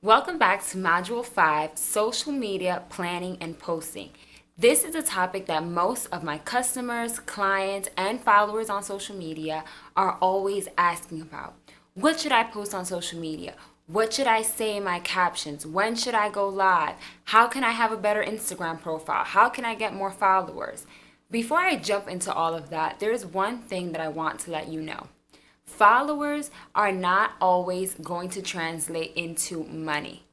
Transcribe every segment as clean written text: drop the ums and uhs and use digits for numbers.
Welcome back to Module 5, Social Media Planning and Posting. This is a topic that most of my customers, clients, and followers on social media are always asking about. What should I post on social media? What should I say in my captions? When should I go live? How can I have a better Instagram profile? How can I get more followers? Before I jump into all of that, there's one thing that I want to let you know. Followers are not always going to translate into money,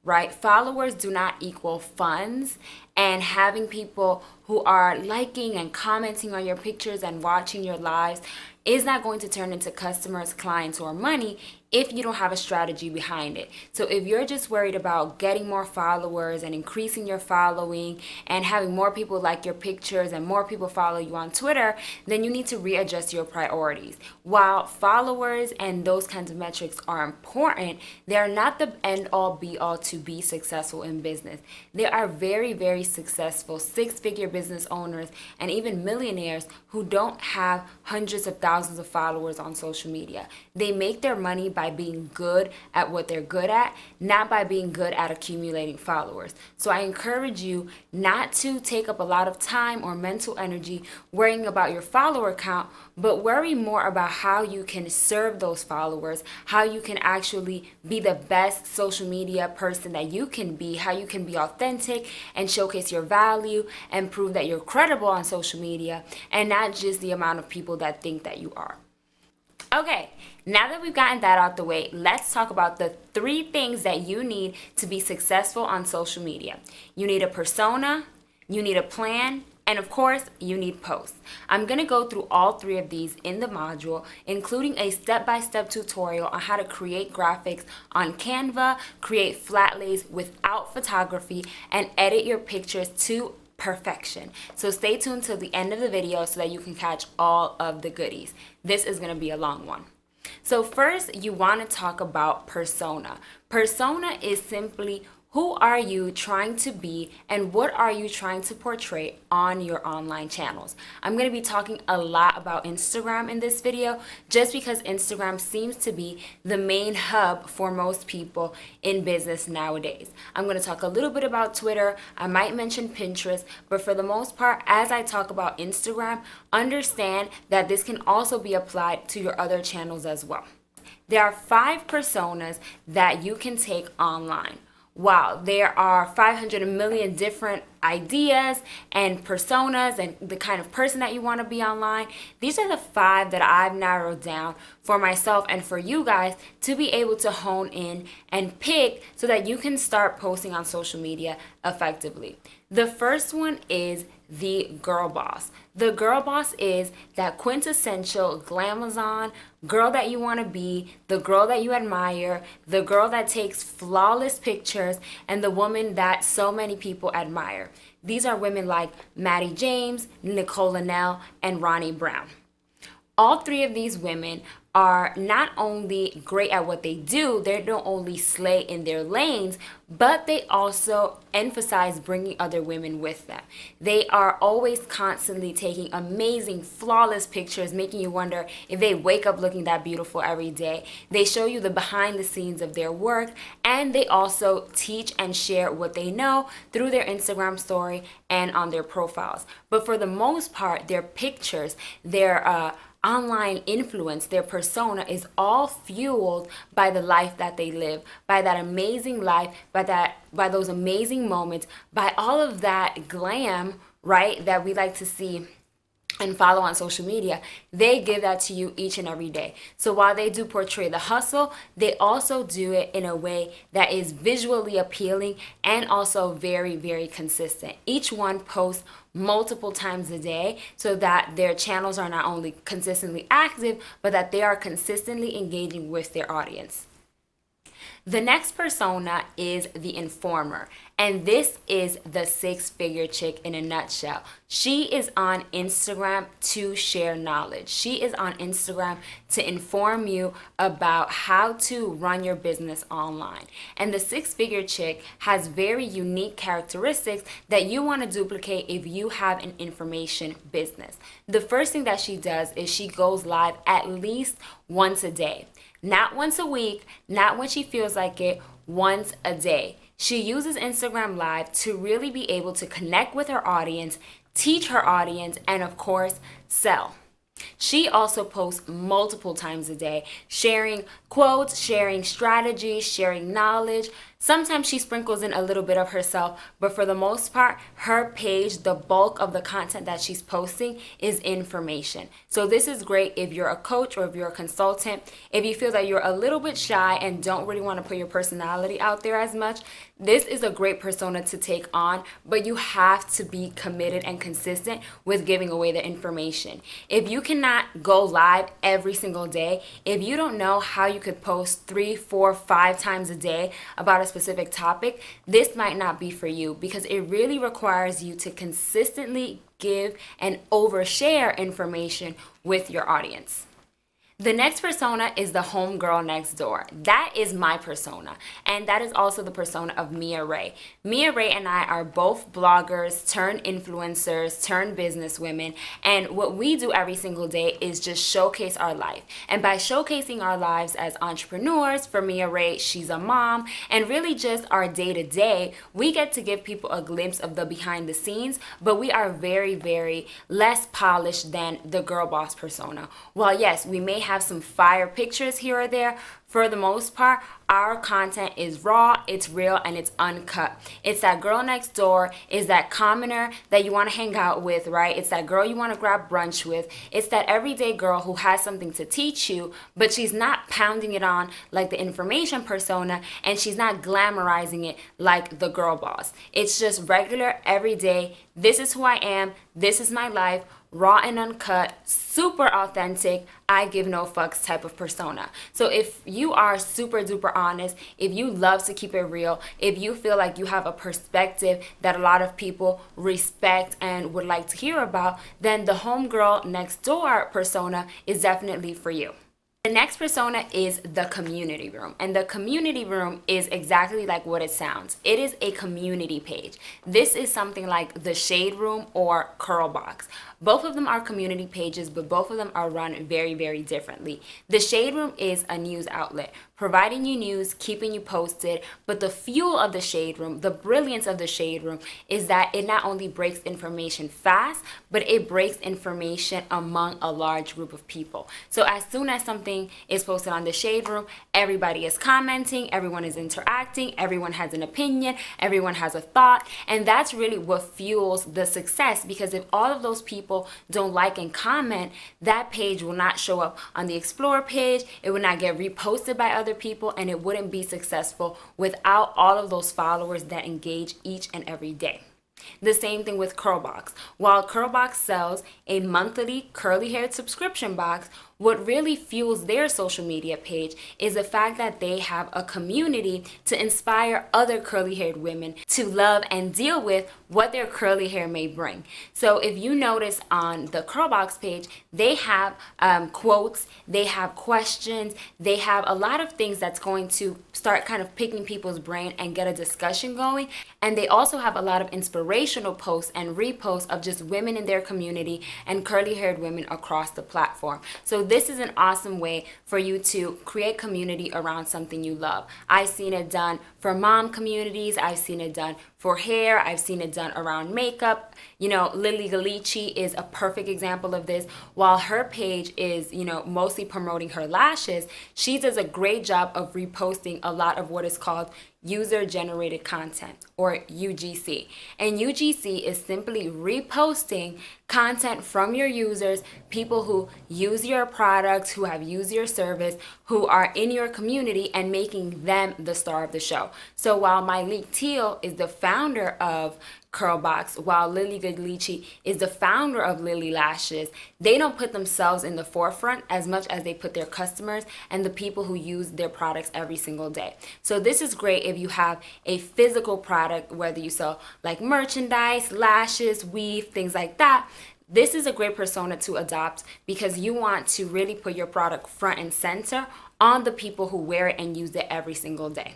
right? Followers do not equal funds, and having people who are liking and commenting on your pictures and watching your lives is not going to turn into customers, clients, or money if you don't have a strategy behind it. So if you're just worried about getting more followers and increasing your following and having more people like your pictures and more people follow you on Twitter, then you need to readjust your priorities. While followers and those kinds of metrics are important, they are not the end all be all to be successful in business. There are very, very successful six-figure business owners and even millionaires who don't have hundreds of thousands of followers on social media. They make their money by being good at what they're good at, not by being good at accumulating followers. So I encourage you not to take up a lot of time or mental energy worrying about your follower count, but worry more about how you can serve those followers, how you can actually be the best social media person that you can be, how you can be authentic and showcase your value and prove that you're credible on social media and not just the amount of people that think that you are. Okay, now that we've gotten that out the way, let's talk about the 3 things that you need to be successful on social media. You need a persona, you need a plan, and of course, you need posts. I'm going to go through all 3 of these in the module, including a step-by-step tutorial on how to create graphics on Canva, create flat lays without photography, and edit your pictures to perfection. So stay tuned till the end of the video so that you can catch all of the goodies. This is going to be a long one. So first, you want to talk about persona. Persona is simply who are you trying to be and what are you trying to portray on your online channels. I'm going to be talking a lot about Instagram in this video just because Instagram seems to be the main hub for most people in business nowadays. I'm going to talk a little bit about Twitter. I might mention Pinterest, but for the most part, as I talk about Instagram, understand that this can also be applied to your other channels as well. There are 5 personas that you can take online. Wow, there are 500 million different ideas and personas and the kind of person that you want to be online. These are the 5 that I've narrowed down for myself and for you guys to be able to hone in and pick so that you can start posting on social media effectively. The first one is the girl boss. The girl boss is that quintessential glamazon girl that you want to be, the girl that you admire, the girl that takes flawless pictures, and the woman that so many people admire. These are women like Maddie James, Nicole Linnell, and Ronnie Brown. All 3 of these women are not only great at what they do, they don't only slay in their lanes, but they also emphasize bringing other women with them. They are always constantly taking amazing, flawless pictures, making you wonder if they wake up looking that beautiful every day. They show you the behind the scenes of their work, and they also teach and share what they know through their Instagram story and on their profiles. But for the most part, their pictures, their online influence, their persona is all fueled by the life that they live, by that amazing life, by those amazing moments, by all of that glam, right, that we like to see and follow on social media. They give that to you each and every day. So while they do portray the hustle, they also do it in a way that is visually appealing and also very, very consistent. Each one posts multiple times a day so that their channels are not only consistently active, but that they are consistently engaging with their audience. The next persona is the informer, and this is the 6-figure chick in a nutshell. She is on Instagram to share knowledge. She is on Instagram to inform you about how to run your business online. And the 6-figure chick has very unique characteristics that you want to duplicate if you have an information business. The first thing that she does is she goes live at least once a day. Not once a week, not when she feels like it, once a day. She uses Instagram Live to really be able to connect with her audience, teach her audience, and of course, sell. She also posts multiple times a day, sharing quotes, sharing strategies, sharing knowledge. Sometimes she sprinkles in a little bit of herself, but for the most part, her page, the bulk of the content that she's posting is information. So this is great if you're a coach or if you're a consultant. If you feel that you're a little bit shy and don't really want to put your personality out there as much, this is a great persona to take on, but you have to be committed and consistent with giving away the information. If you cannot go live every single day, if you don't know how you could post 3, 4, 5 times a day about a specific topic, this might not be for you because it really requires you to consistently give and overshare information with your audience. The next persona is the homegirl next door. That is my persona, and that is also the persona of Mia Ray. Mia Ray and I are both bloggers turned influencers turned businesswomen, and what we do every single day is just showcase our life. And by showcasing our lives as entrepreneurs, for Mia Ray, she's a mom, and really just our day-to-day, we get to give people a glimpse of the behind the scenes, but we are very, very less polished than the girl boss persona. While yes, we may have some fire pictures here or there, for the most part, our content is raw, it's real, and it's uncut. It's that girl next door, is that commoner that you want to hang out with, right? It's that girl you want to grab brunch with. It's that everyday girl who has something to teach you, but she's not pounding it on like the information persona, and she's not glamorizing it like the girl boss. It's just regular, everyday, this is who I am, this is my life, raw and uncut, super authentic, I give no fucks type of persona. So if you are super duper honest, if you love to keep it real, if you feel like you have a perspective that a lot of people respect and would like to hear about, then the homegirl next door persona is definitely for you. The next persona is the community room, and the community room is exactly like what it sounds. It is a community page. This is something like the Shade Room or Curlbox. Both of them are community pages, but both of them are run very, very differently. The Shade Room is a news outlet, providing you news, keeping you posted, but the fuel of the Shade Room, the brilliance of the Shade Room, is that it not only breaks information fast, but it breaks information among a large group of people. So as soon as something is posted on the Shade Room, everybody is commenting, everyone is interacting, everyone has an opinion, everyone has a thought, and that's really what fuels the success, because if all of those people don't like and comment, that page will not show up on the Explore page, it will not get reposted by other people, and it wouldn't be successful without all of those followers that engage each and every day. The same thing with Curlbox. While Curlbox sells a monthly curly haired subscription box, what really fuels their social media page is the fact that they have a community to inspire other curly haired women to love and deal with what their curly hair may bring. So if you notice on the Curlbox page, they have quotes, they have questions, they have a lot of things that's going to start kind of picking people's brain and get a discussion going. And they also have a lot of inspirational posts and reposts of just women in their community and curly haired women across the platform. So this is an awesome way for you to create community around something you love. I've seen it done for mom communities. I've seen it done for hair. I've seen it done around makeup. You know, Lily Galici is a perfect example of this. While her page is, mostly promoting her lashes, she does a great job of reposting a lot of what is called user-generated content, or UGC. And UGC is simply reposting content from your users, people who use your products, who have used your service, who are in your community, and making them the star of the show. So while Myleik Teal is the founder of Curlbox, while Lily Galici is the founder of Lily Lashes, they don't put themselves in the forefront as much as they put their customers and the people who use their products every single day. So this is great if you have a physical product, whether you sell like merchandise, lashes, weave, things like that. This is a great persona to adopt because you want to really put your product front and center on the people who wear it and use it every single day.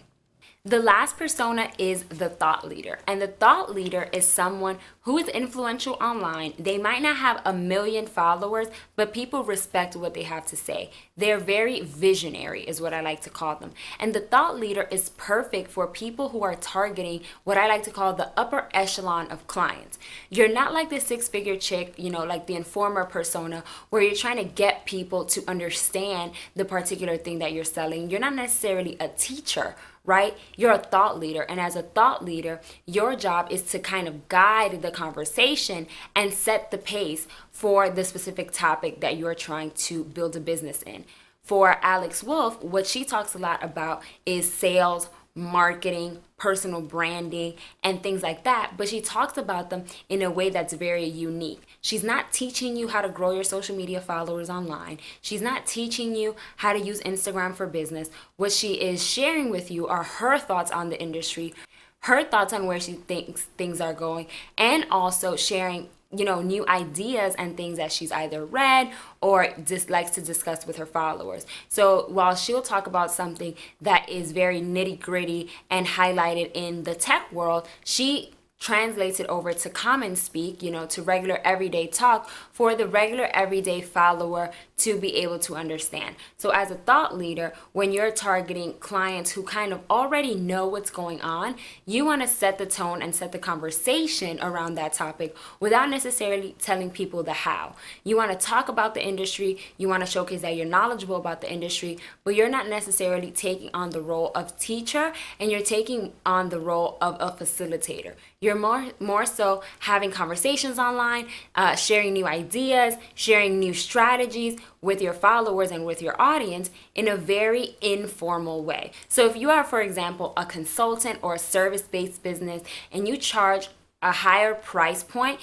The last persona is the thought leader. And the thought leader is someone who is influential online. They might not have a million followers, but people respect what they have to say. They're very visionary, is what I like to call them. And the thought leader is perfect for people who are targeting what I like to call the upper echelon of clients. You're not like the six-figure chick, like the informer persona, where you're trying to get people to understand the particular thing that you're selling. You're not necessarily a teacher, right? You're a thought leader. And as a thought leader, your job is to kind of guide the conversation and set the pace for the specific topic that you're trying to build a business in. For Alex Wolf, what she talks a lot about is sales, marketing, personal branding, and things like that. But she talks about them in a way that's very unique. She's not teaching you how to grow your social media followers online. She's not teaching you how to use Instagram for business. What she is sharing with you are her thoughts on the industry, her thoughts on where she thinks things are going, and also sharing new ideas and things that she's either read or just likes to discuss with her followers. So while she'll talk about something that is very nitty gritty and highlighted in the tech world, she translates it over to common speak, to regular everyday talk for the regular everyday follower to be able to understand. So as a thought leader, when you're targeting clients who kind of already know what's going on, you want to set the tone and set the conversation around that topic without necessarily telling people the how. You want to talk about the industry, you want to showcase that you're knowledgeable about the industry, but you're not necessarily taking on the role of teacher, and you're taking on the role of a facilitator. You're more so having conversations online, sharing new ideas, sharing new strategies with your followers and with your audience in a very informal way. So if you are, for example, a consultant or a service-based business and you charge a higher price point,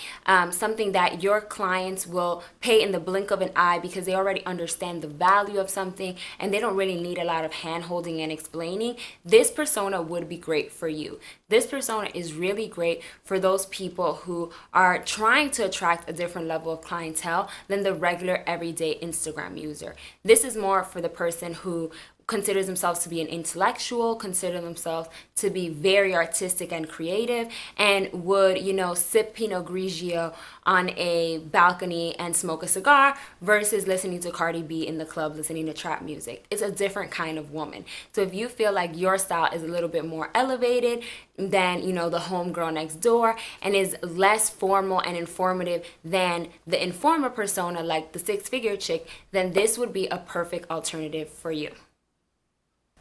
something that your clients will pay in the blink of an eye because they already understand the value of something and they don't really need a lot of hand-holding and explaining, this persona would be great for you. This persona is really great for those people who are trying to attract a different level of clientele than the regular everyday Instagram user. This is more for the person who considers themselves to be an intellectual, consider themselves to be very artistic and creative, and would, sip Pinot Grigio on a balcony and smoke a cigar versus listening to Cardi B in the club, listening to trap music. It's a different kind of woman. So if you feel like your style is a little bit more elevated than, the homegirl next door and is less formal and informative than the informer persona, like the six-figure chick, then this would be a perfect alternative for you.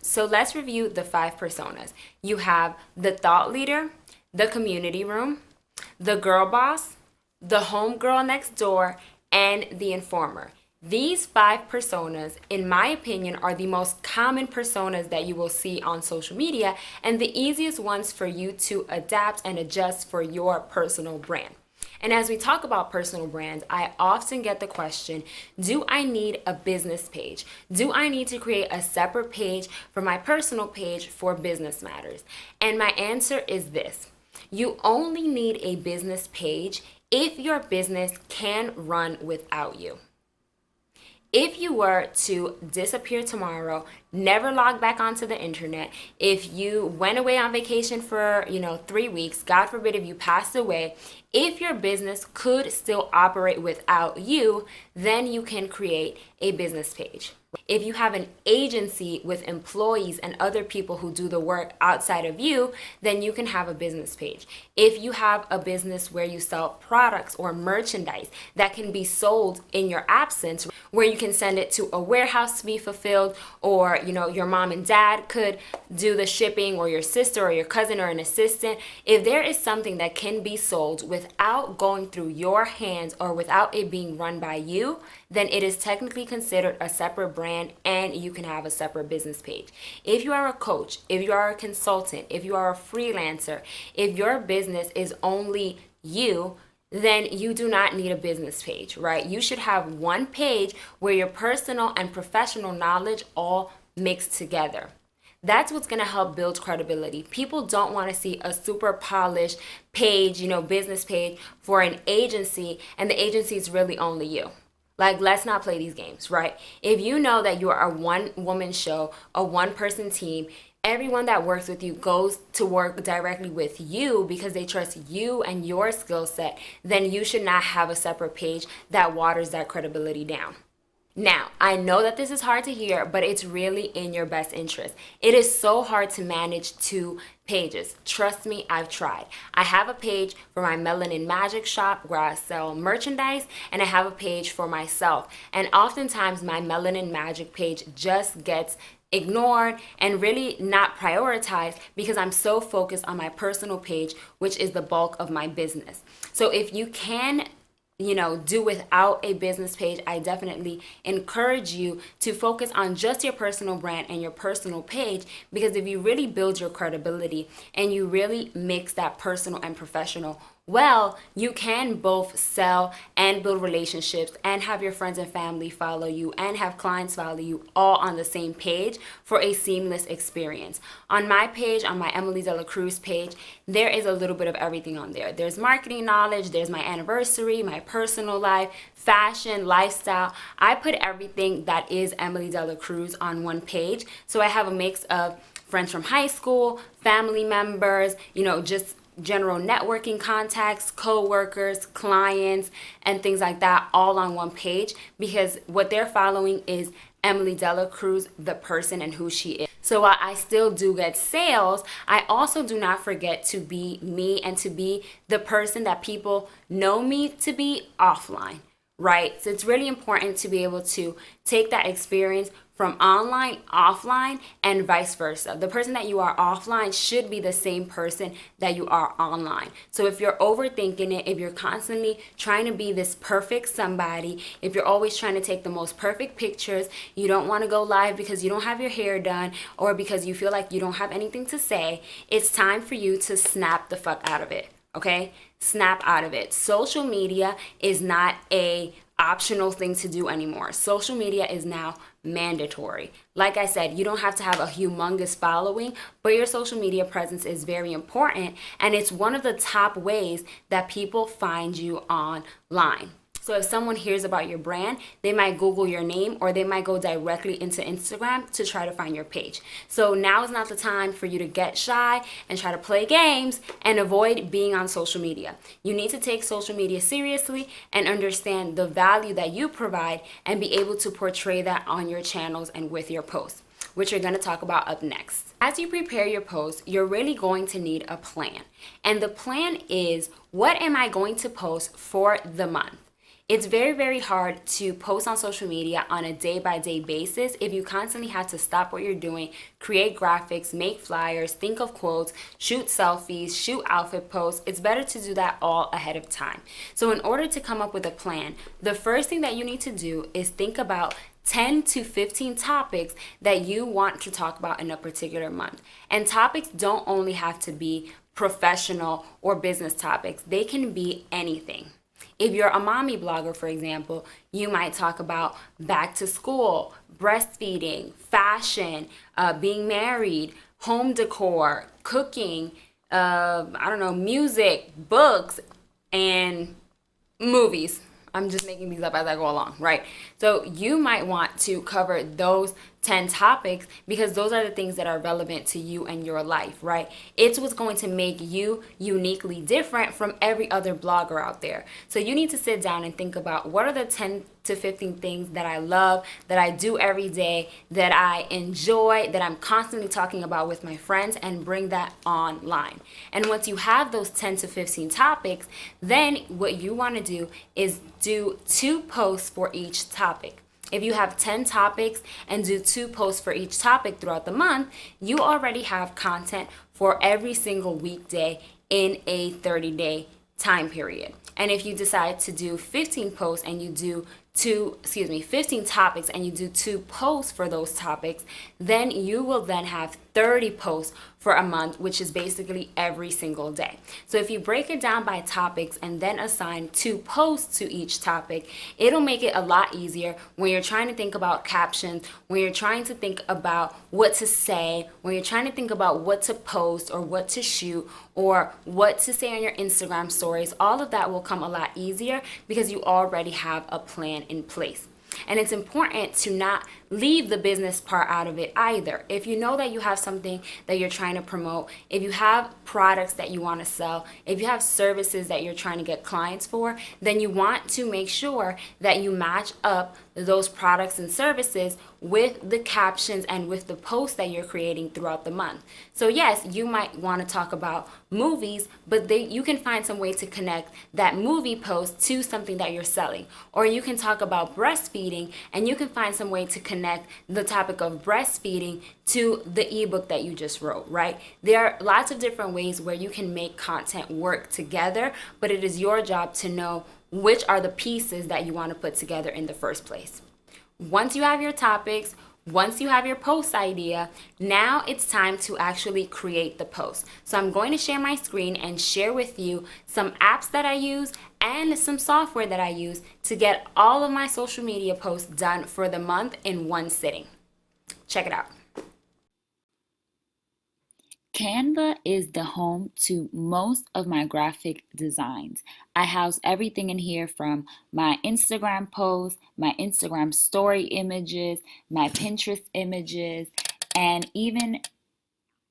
So let's review the 5 personas. You have the thought leader, the community room, the girl boss, the homegirl next door, and the informer. These 5 personas, in my opinion, are the most common personas that you will see on social media and the easiest ones for you to adapt and adjust for your personal brand. And as we talk about personal brands, I often get the question, do I need a business page? Do I need to create a separate page for my personal page for business matters? And my answer is this. You only need a business page if your business can run without you. If you were to disappear tomorrow, never log back onto the internet, if you went away on vacation for, 3 weeks, God forbid if you passed away, if your business could still operate without you, then you can create a business page. If you have an agency with employees and other people who do the work outside of you, then you can have a business page. If you have a business where you sell products or merchandise that can be sold in your absence, where you can send it to a warehouse to be fulfilled, or your mom and dad could do the shipping, or your sister or your cousin or an assistant, if there is something that can be sold without going through your hands or without it being run by you, then it is technically considered a separate brand and you can have a separate business page. If you are a coach, if you are a consultant, if you are a freelancer, if your business is only you, then you do not need a business page, right? You should have one page where your personal and professional knowledge all mixed together. That's what's going to help build credibility. People don't want to see a super polished page, business page for an agency, and the agency is really only you. Like, let's not play these games, right? If you know that you are a one-woman show, a one-person team, Everyone that works with you goes to work directly with you because they trust you and your skill set. Then you should not have a separate page that waters that credibility down. Now, I know that this is hard to hear, but it's really in your best interest. It is so hard to manage 2 pages. Trust me, I've tried. I have a page for my Melanin Magic shop where I sell merchandise, and I have a page for myself. And oftentimes my Melanin Magic page just gets ignored and really not prioritized because I'm so focused on my personal page, which is the bulk of my business. So if you can do without a business page, I definitely encourage you to focus on just your personal brand and your personal page, because if you really build your credibility and you really mix that personal and professional, well, you can both sell and build relationships and have your friends and family follow you and have clients follow you all on the same page for a seamless experience. On my page, on my Emily De La Cruz page, there is a little bit of everything on there. There's marketing knowledge, there's my anniversary, my personal life, fashion, lifestyle. I put everything that is Emily De La Cruz on one page. So I have a mix of friends from high school, family members, just general networking contacts, co-workers, clients, and things like that, all on one page, because what they're following is Emily De La Cruz, the person and who she is. So while I still do get sales, I also do not forget to be me and to be the person that people know me to be offline, right? So it's really important to be able to take that experience from online, offline, and vice versa. The person that you are offline should be the same person that you are online. So if you're overthinking it, if you're constantly trying to be this perfect somebody, if you're always trying to take the most perfect pictures, you don't want to go live because you don't have your hair done or because you feel like you don't have anything to say, it's time for you to snap the fuck out of it. Okay? Snap out of it. Social media is not a optional thing to do anymore. Social media is now mandatory. Like I said, you don't have to have a humongous following, but your social media presence is very important, and it's one of the top ways that people find you online. So if someone hears about your brand, they might Google your name or they might go directly into Instagram to try to find your page. So now is not the time for you to get shy and try to play games and avoid being on social media. You need to take social media seriously and understand the value that you provide and be able to portray that on your channels and with your posts, which we're going to talk about up next. As you prepare your post, you're really going to need a plan. And the plan is, what am I going to post for the month? It's very, very hard to post on social media on a day-by-day basis if you constantly have to stop what you're doing, create graphics, make flyers, think of quotes, shoot selfies, shoot outfit posts. It's better to do that all ahead of time. So in order to come up with a plan, the first thing that you need to do is think about 10 to 15 topics that you want to talk about in a particular month. And topics don't only have to be professional or business topics. They can be anything. If you're a mommy blogger, for example, you might talk about back to school, breastfeeding, fashion, being married, home decor, cooking, music, books, and movies. I'm just making these up as I go along, right? So you might want to cover those 10 topics because those are the things that are relevant to you and your life, right? It's what's going to make you uniquely different from every other blogger out there. So you need to sit down and think about, what are the 10 to 15 things that I love, that I do every day, that I enjoy, that I'm constantly talking about with my friends, and bring that online. And once you have those 10 to 15 topics, then what you want to do is do 2 posts for each topic. If you have 10 topics and do 2 posts for each topic throughout the month, you already have content for every single weekday in a 30-day time period. And if you decide to do 15 posts and you do 15 topics and you do 2 posts for those topics, then you will then have 30 posts for a month, which is basically every single day. So if you break it down by topics and then assign 2 posts to each topic, it'll make it a lot easier when you're trying to think about captions, when you're trying to think about what to say, when you're trying to think about what to post or what to shoot or what to say on your Instagram stories. All of that will come a lot easier because you already have a plan in place. And it's important to not leave the business part out of it either. If you know that you have something that you're trying to promote, if you have products that you want to sell, if you have services that you're trying to get clients for, then you want to make sure that you match up those products and services with the captions and with the posts that you're creating throughout the month. So yes, you might want to talk about movies, but you can find some way to connect that movie post to something that you're selling. Or you can talk about breastfeeding, and you can find some way to connect the topic of breastfeeding to the ebook that you just wrote, right? There are lots of different ways where you can make content work together, but it is your job to know which are the pieces that you want to put together in the first place. Once you have your topics, once you have your post idea, now it's time to actually create the post. So I'm going to share my screen and share with you some apps that I use and some software that I use to get all of my social media posts done for the month in one sitting. Check it out. Canva is the home to most of my graphic designs. I house everything in here from my Instagram posts, my Instagram story images, my Pinterest images, and even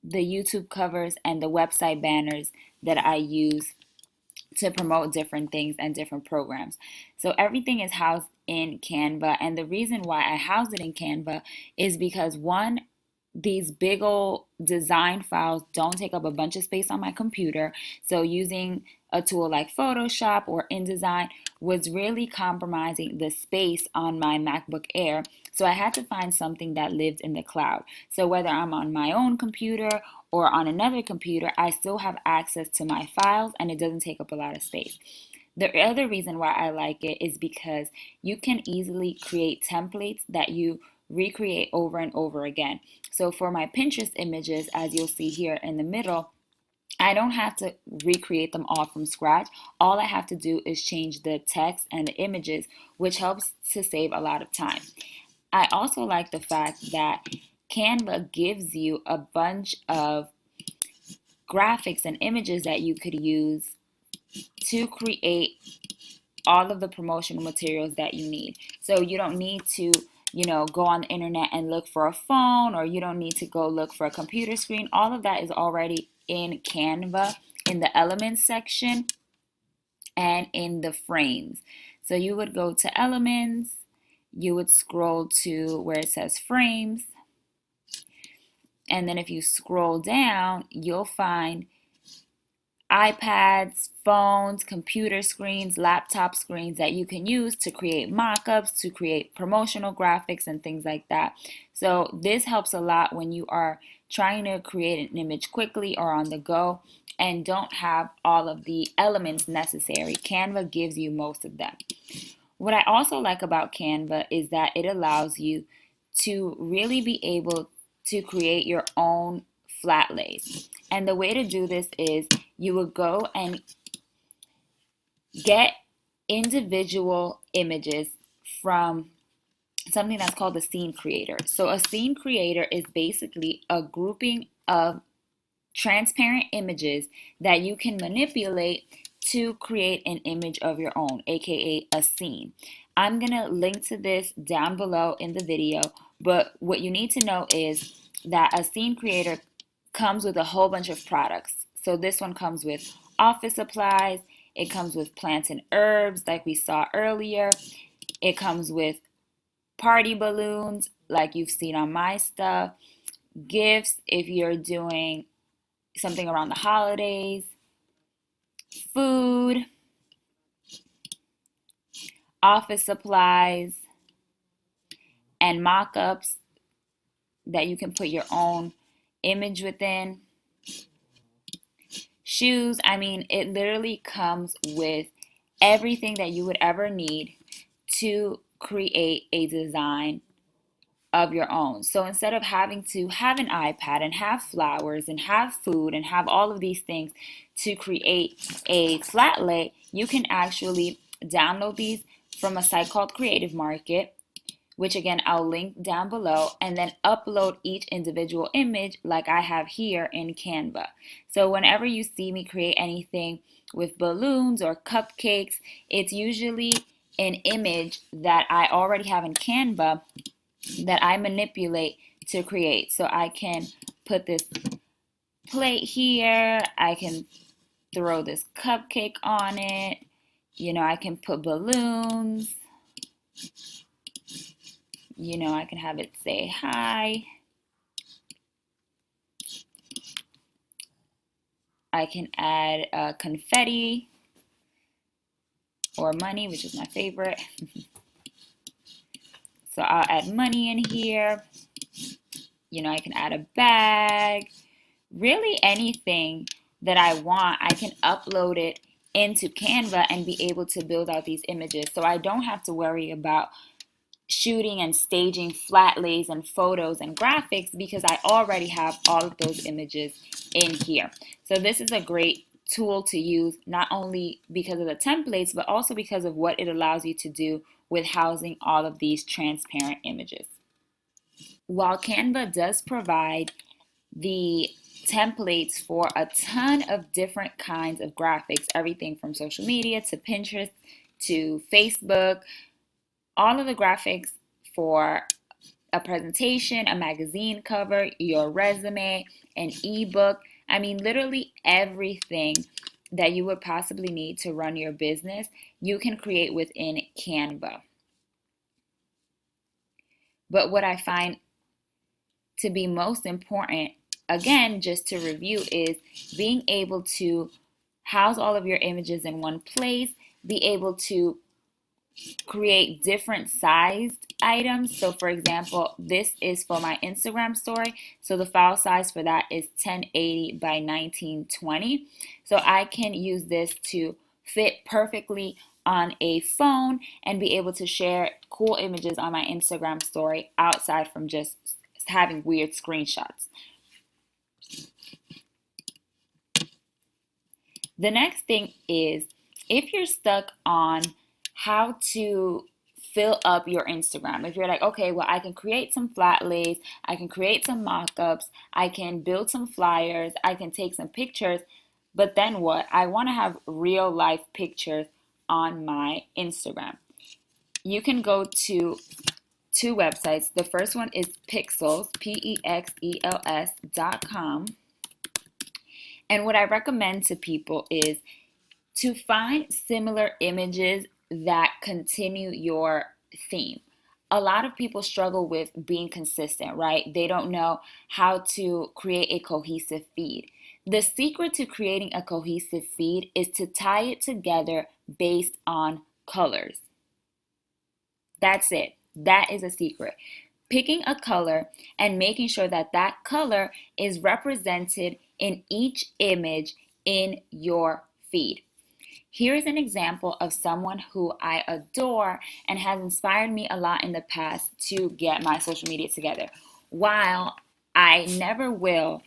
the YouTube covers and the website banners that I use to promote different things and different programs. So everything is housed in Canva, and the reason why I house it in Canva is because one, these big old design files don't take up a bunch of space on my computer. So using a tool like Photoshop or InDesign was really compromising the space on my MacBook Air. So I had to find something that lived in the cloud. So whether I'm on my own computer or on another computer, I still have access to my files and it doesn't take up a lot of space. The other reason why I like it is because you can easily create templates that you recreate over and over again. So for my Pinterest images, as you'll see here in the middle, I don't have to recreate them all from scratch. All I have to do is change the text and the images, which helps to save a lot of time. I also like the fact that Canva gives you a bunch of graphics and images that you could use to create all of the promotional materials that you need. So you don't need to go on the internet and look for a phone, or you don't need to go look for a computer screen. All of that is already in Canva in the elements section and in the frames. So you would go to elements, you would scroll to where it says frames, and then if you scroll down, you'll find iPads, phones, computer screens, laptop screens that you can use to create mock-ups, to create promotional graphics and things like that. So this helps a lot when you are trying to create an image quickly or on the go and don't have all of the elements necessary. Canva gives you most of them. What I also like about Canva is that it allows you to really be able to create your own flat lays. And the way to do this is you would go and get individual images from something that's called a scene creator. So a scene creator is basically a grouping of transparent images that you can manipulate to create an image of your own, aka a scene. I'm going to link to this down below in the video, but what you need to know is that a scene creator comes with a whole bunch of products. So this one comes with office supplies, it comes with plants and herbs like we saw earlier, it comes with party balloons like you've seen on my stuff, gifts if you're doing something around the holidays, food, office supplies, and mock-ups that you can put your own image within. Shoes, I mean, it literally comes with everything that you would ever need to create a design of your own. So instead of having to have an iPad and have flowers and have food and have all of these things to create a flat lay, you can actually download these from a site called Creative Market, which again I'll link down below, and then upload each individual image like I have here in Canva. So whenever you see me create anything with balloons or cupcakes, it's usually an image that I already have in Canva that I manipulate to create. So I can put this plate here, I can throw this cupcake on it, I can put balloons, I can have it say hi. I can add confetti or money, which is my favorite. So I'll add money in here. I can add a bag. Really anything that I want, I can upload it into Canva and be able to build out these images. So I don't have to worry about shooting and staging flat lays and photos and graphics because I already have all of those images in here. So this is a great tool to use, not only because of the templates, but also because of what it allows you to do with housing all of these transparent images. While Canva does provide the templates for a ton of different kinds of graphics, everything from social media to Pinterest to Facebook, all of the graphics for a presentation, a magazine cover, your resume, an ebook. I mean, literally everything that you would possibly need to run your business, you can create within Canva. But what I find to be most important, again, just to review, is being able to house all of your images in one place, be able to create different sized items. So for example, this is for my Instagram story. So the file size for that is 1080 by 1920. So I can use this to fit perfectly on a phone and be able to share cool images on my Instagram story outside from just having weird screenshots. The next thing is, if you're stuck on how to fill up your Instagram, if you're like, okay, well, I can create some flat lays, I can create some mock-ups, I can build some flyers, I can take some pictures, but then what? I want to have real life pictures on my Instagram. You can go to two websites. The first one is Pexels, Pexels.com. And what I recommend to people is to find similar images that continue your theme. A lot of people struggle with being consistent, right? They don't know how to create a cohesive feed. The secret to creating a cohesive feed is to tie it together based on colors. That's it. That is a secret. Picking a color and making sure that that color is represented in each image in your feed. Here's an example of someone who I adore and has inspired me a lot in the past to get my social media together. While I never will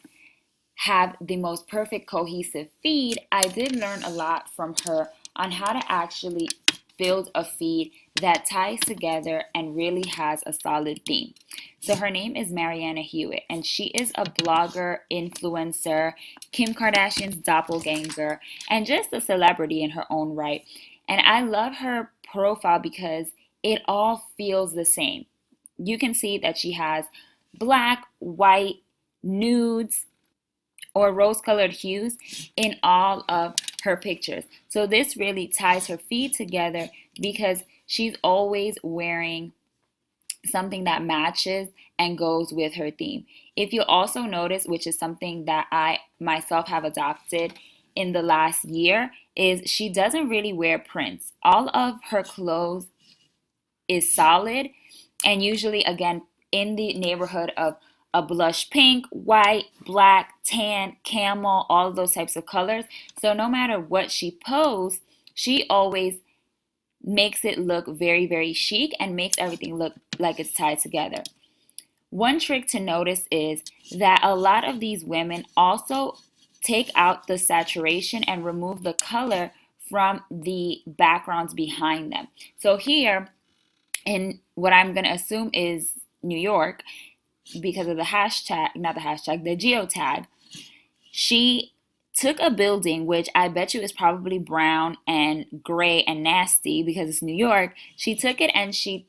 have the most perfect cohesive feed, I did learn a lot from her on how to actually build a feed that ties together and really has a solid theme. So her name is Mariana Hewitt, and she is a blogger, influencer, Kim Kardashian's doppelganger, and just a celebrity in her own right. And I love her profile because it all feels the same. You can see that she has black, white, nudes, or rose-colored hues in all of her pictures. So this really ties her feed together because she's always wearing something that matches and goes with her theme. If you also notice, which is something that I myself have adopted in the last year, is she doesn't really wear prints. All of her clothes is solid and usually, again, in the neighborhood of a blush pink, white, black, tan, camel, all of those types of colors. So no matter what she posts, she always makes it look very, very chic and makes everything look like it's tied together. One trick to notice is that a lot of these women also take out the saturation and remove the color from the backgrounds behind them. So here, in what I'm going to assume is New York, because of the hashtag, not the hashtag, the geotag, she took a building, which I bet you is probably brown and gray and nasty because it's New York. She took it and she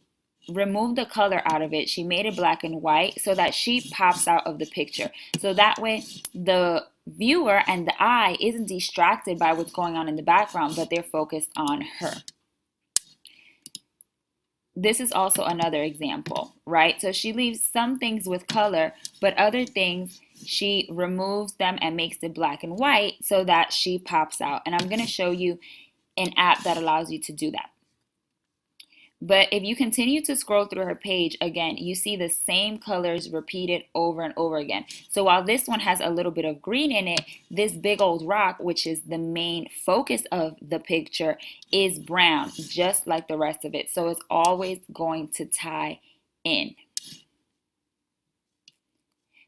removed the color out of it. She made it black and white so that she pops out of the picture. So that way the viewer and the eye isn't distracted by what's going on in the background, but they're focused on her. This is also another example, right? So she leaves some things with color, but other things she removes them and makes it black and white so that she pops out. And I'm going to show you an app that allows you to do that. But if you continue to scroll through her page, again, you see the same colors repeated over and over again. So while this one has a little bit of green in it, this big old rock, which is the main focus of the picture, is brown, just like the rest of it. So it's always going to tie in.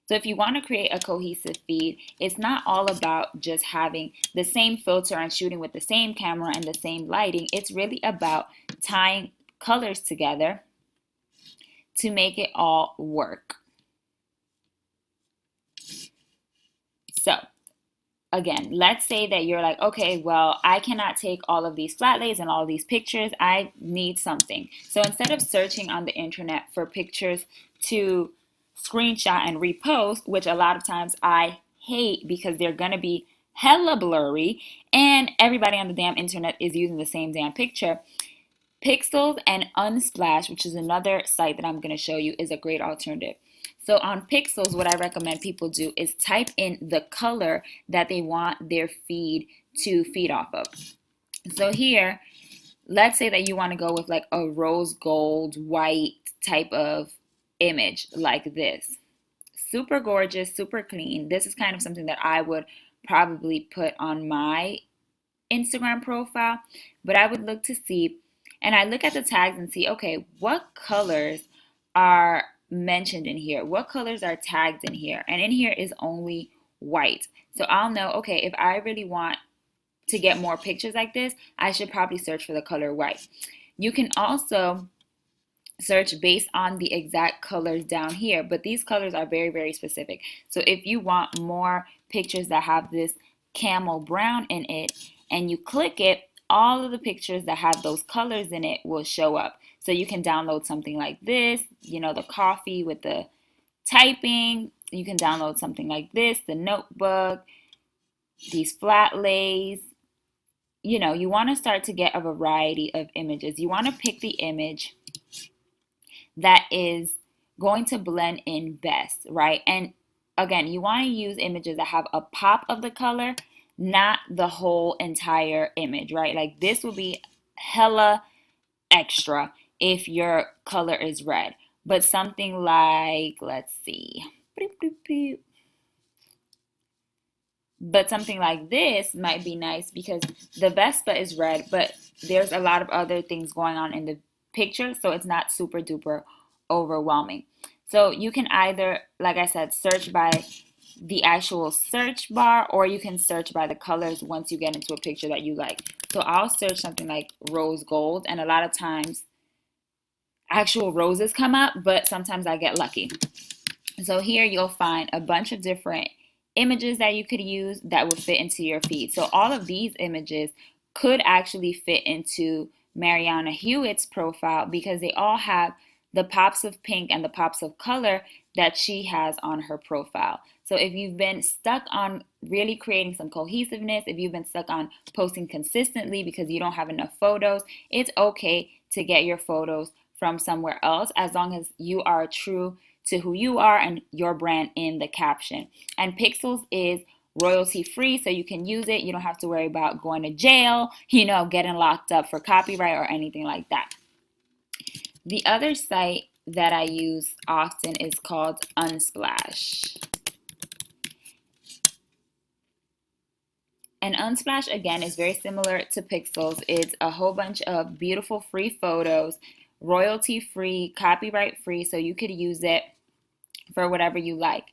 So if you want to create a cohesive feed, it's not all about just having the same filter and shooting with the same camera and the same lighting. It's really about tying colors together to make it all work. So again, let's say that you're like, okay, well, I cannot take all of these flat lays and all of these pictures. I need something. So instead of searching on the internet for pictures to screenshot and repost, which a lot of times I hate because they're going to be hella blurry and everybody on the damn internet is using the same damn picture, Pixels and Unsplash, which is another site that I'm going to show you, is a great alternative. So on Pixels, what I recommend people do is type in the color that they want their feed to feed off of. So here, let's say that you want to go with like a rose gold white type of image like this. Super gorgeous, super clean. This is kind of something that I would probably put on my Instagram profile, but I would look to see, and I look at the tags and see, okay, what colors are mentioned in here? What colors are tagged in here? And in here is only white. So I'll know, okay, if I really want to get more pictures like this, I should probably search for the color white. You can also search based on the exact colors down here, but these colors are very, very specific. So if you want more pictures that have this camel brown in it and you click it, all of the pictures that have those colors in it will show up. So you can download something like this, you know, the coffee with the typing. You can download something like this, the notebook, these flat lays. You know, you want to start to get a variety of images. You want to pick the image that is going to blend in best, right? And again, you want to use images that have a pop of the color, not the whole entire image, right? Like this will be hella extra if your color is red, but something like, let's see, but something like this might be nice because the Vespa is red, but there's a lot of other things going on in the picture, so it's not super duper overwhelming. So you can either, like I said, search by the actual search bar, or you can search by the colors once you get into a picture that you like. So I'll search something like rose gold, and a lot of times actual roses come up, but sometimes I get lucky. So here you'll find a bunch of different images that you could use that would fit into your feed. So all of these images could actually fit into Mariana Hewitt's profile because they all have the pops of pink and the pops of color that she has on her profile. So if you've been stuck on really creating some cohesiveness, if you've been stuck on posting consistently because you don't have enough photos, it's okay to get your photos from somewhere else as long as you are true to who you are and your brand in the caption. And Pixels is royalty free, so you can use it. You don't have to worry about going to jail, you know, getting locked up for copyright or anything like that. The other site that I use often is called Unsplash. And Unsplash, again, is very similar to Pixels. It's a whole bunch of beautiful free photos, royalty free, copyright free, so you could use it for whatever you like.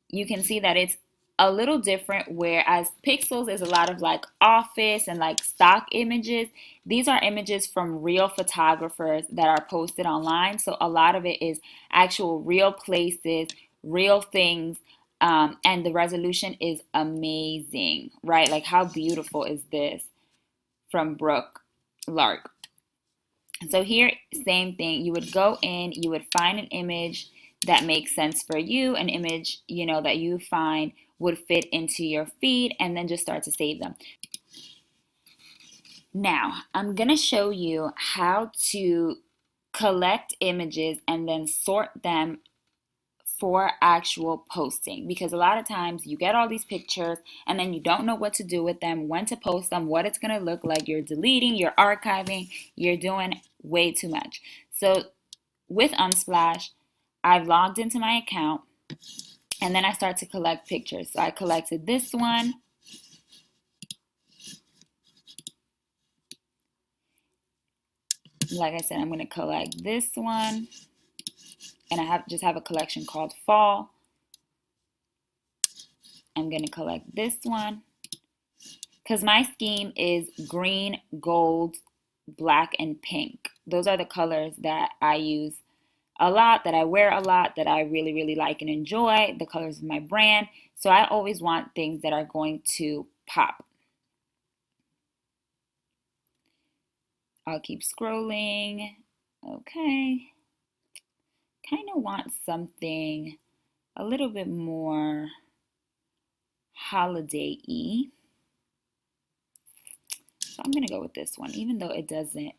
You can see that it's a little different, whereas Pixels is a lot of like office and like stock images. These are images from real photographers that are posted online. So a lot of it is actual real places, real things, and the resolution is amazing, right? Like how beautiful is this from Brooke Lark? So here, same thing. You would go in, you would find an image that makes sense for you, an image, that you find would fit into your feed, and then just start to save them. Now, I'm going to show you how to collect images and then sort them for actual posting, because a lot of times you get all these pictures and then you don't know what to do with them, when to post them, what it's going to look like. You're deleting, you're archiving, you're doing way too much. So with Unsplash, I've logged into my account and then I start to collect pictures. So I collected this one. Like I said, I'm going to collect this one, and I just have a collection called Fall. I'm going to collect this one because my scheme is green, gold, black, and pink. Those are the colors that I use a lot, that I wear a lot, that I really, really like and enjoy, the colors of my brand. So I always want things that are going to pop. I'll keep scrolling. Okay. Kind of want something a little bit more holiday-y. So I'm going to go with this one, even though it doesn't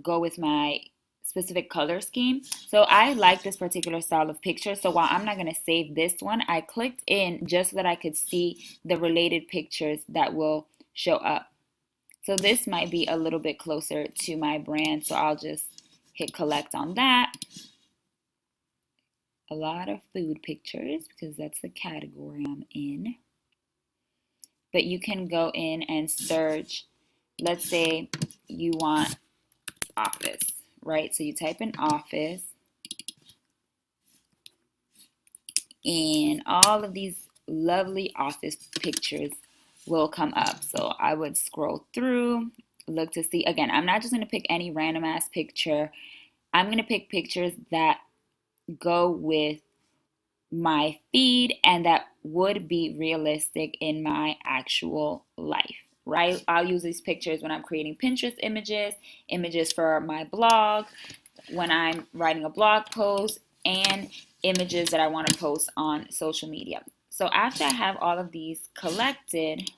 go with my specific color scheme. So I like this particular style of picture. So while I'm not going to save this one, I clicked in just so that I could see the related pictures that will show up. So this might be a little bit closer to my brand. So I'll just hit collect on that. A lot of food pictures because that's the category I'm in. But you can go in and search. Let's say you want office, right? So you type in office, and all of these lovely office pictures will come up. So I would scroll through, look to see. Again, I'm not just going to pick any random ass picture. I'm going to pick pictures that go with my feed and that would be realistic in my actual life, right? I'll use these pictures when I'm creating Pinterest images for my blog, when I'm writing a blog post, and images that I want to post on social media. So after I have all of these collected,